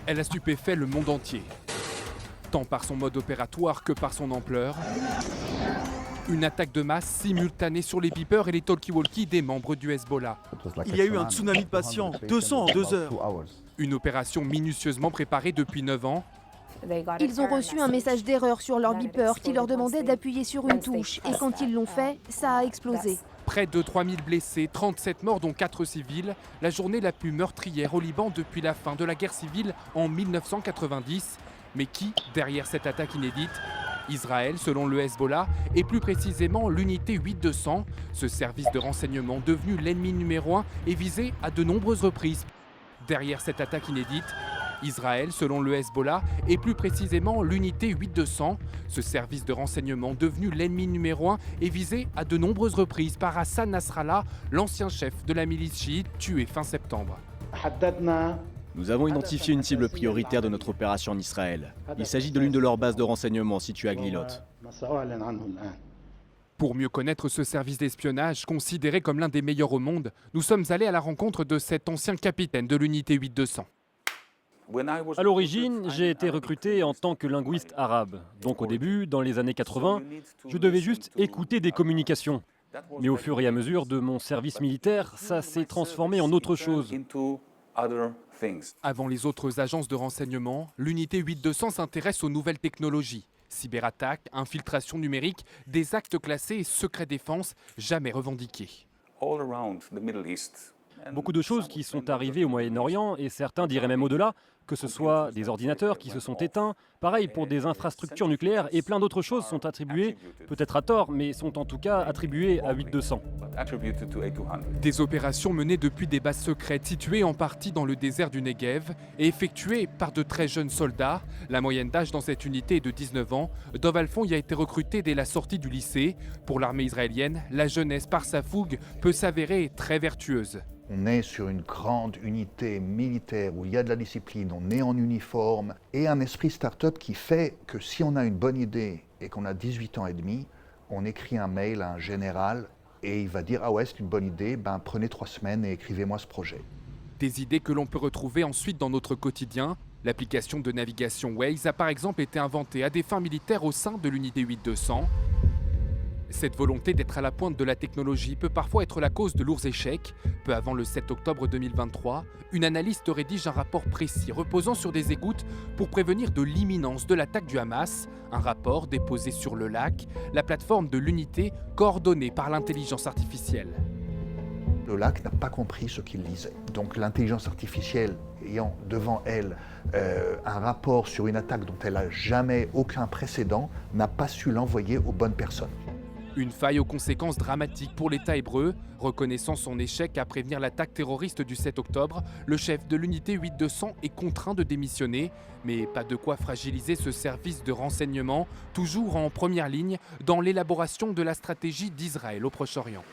Elle a stupéfait le monde entier, tant par son mode opératoire que par son ampleur. Une attaque de masse simultanée sur les beepers et les talkie-walkie des membres du Hezbollah. Il y a eu un tsunami de patients, 200 en 2 heures. Une opération minutieusement préparée depuis 9 ans. Ils ont reçu un message d'erreur sur leur beeper qui leur demandait d'appuyer sur une touche. Et quand ils l'ont fait, ça a explosé. Près de 3000 blessés, 37 morts dont 4 civils. La journée la plus meurtrière au Liban depuis la fin de la guerre civile en 1990. Mais qui, derrière cette attaque inédite? Israël, selon le Hezbollah, et plus précisément l'unité 8200. Ce service de renseignement devenu l'ennemi numéro 1 est visé à de nombreuses reprises. Derrière cette attaque inédite, Israël, selon le Hezbollah, et plus précisément l'unité 8200. Ce service de renseignement devenu l'ennemi numéro 1 est visé à de nombreuses reprises par Hassan Nasrallah, l'ancien chef de la milice chiite tué fin septembre. Nous avons identifié une cible prioritaire de notre opération en Israël. Il s'agit de l'une de leurs bases de renseignement située à Glilot. Pour mieux connaître ce service d'espionnage, considéré comme l'un des meilleurs au monde, nous sommes allés à la rencontre de cet ancien capitaine de l'unité 8200. À l'origine, j'ai été recruté en tant que linguiste arabe. Donc au début, dans les années 80, je devais juste écouter des communications. Mais au fur et à mesure de mon service militaire, ça s'est transformé en autre chose. Avant les autres agences de renseignement, l'unité 8200 s'intéresse aux nouvelles technologies. Cyberattaques, infiltration numérique, des actes classés et secret défense jamais revendiqués. Beaucoup de choses qui sont arrivées au Moyen-Orient, et certains diraient même au-delà, que ce soit des ordinateurs qui se sont éteints, pareil pour des infrastructures nucléaires, et plein d'autres choses sont attribuées, peut-être à tort, mais sont en tout cas attribuées à 8200. Des opérations menées depuis des bases secrètes situées en partie dans le désert du Negev et effectuées par de très jeunes soldats. La moyenne d'âge dans cette unité est de 19 ans. Dov Alfon y a été recruté dès la sortie du lycée. Pour l'armée israélienne, la jeunesse par sa fougue peut s'avérer très vertueuse. On est sur une grande unité militaire où il y a de la discipline, on est en uniforme et un esprit start-up qui fait que si on a une bonne idée et qu'on a 18 ans et demi, on écrit un mail à un général et il va dire « Ah ouais, c'est une bonne idée, ben prenez 3 semaines et écrivez-moi ce projet ». Des idées que l'on peut retrouver ensuite dans notre quotidien. L'application de navigation Waze a par exemple été inventée à des fins militaires au sein de l'unité 8200. Cette volonté d'être à la pointe de la technologie peut parfois être la cause de lourds échecs. Peu avant le 7 octobre 2023, une analyste rédige un rapport précis reposant sur des écoutes pour prévenir de l'imminence de l'attaque du Hamas. Un rapport déposé sur le LAC, la plateforme de l'unité coordonnée par l'intelligence artificielle. Le LAC n'a pas compris ce qu'il lisait. Donc l'intelligence artificielle ayant devant elle un rapport sur une attaque dont elle n'a jamais aucun précédent, n'a pas su l'envoyer aux bonnes personnes. Une faille aux conséquences dramatiques pour l'État hébreu. Reconnaissant son échec à prévenir l'attaque terroriste du 7 octobre, le chef de l'unité 8200 est contraint de démissionner. Mais pas de quoi fragiliser ce service de renseignement, toujours en première ligne dans l'élaboration de la stratégie d'Israël au Proche-Orient.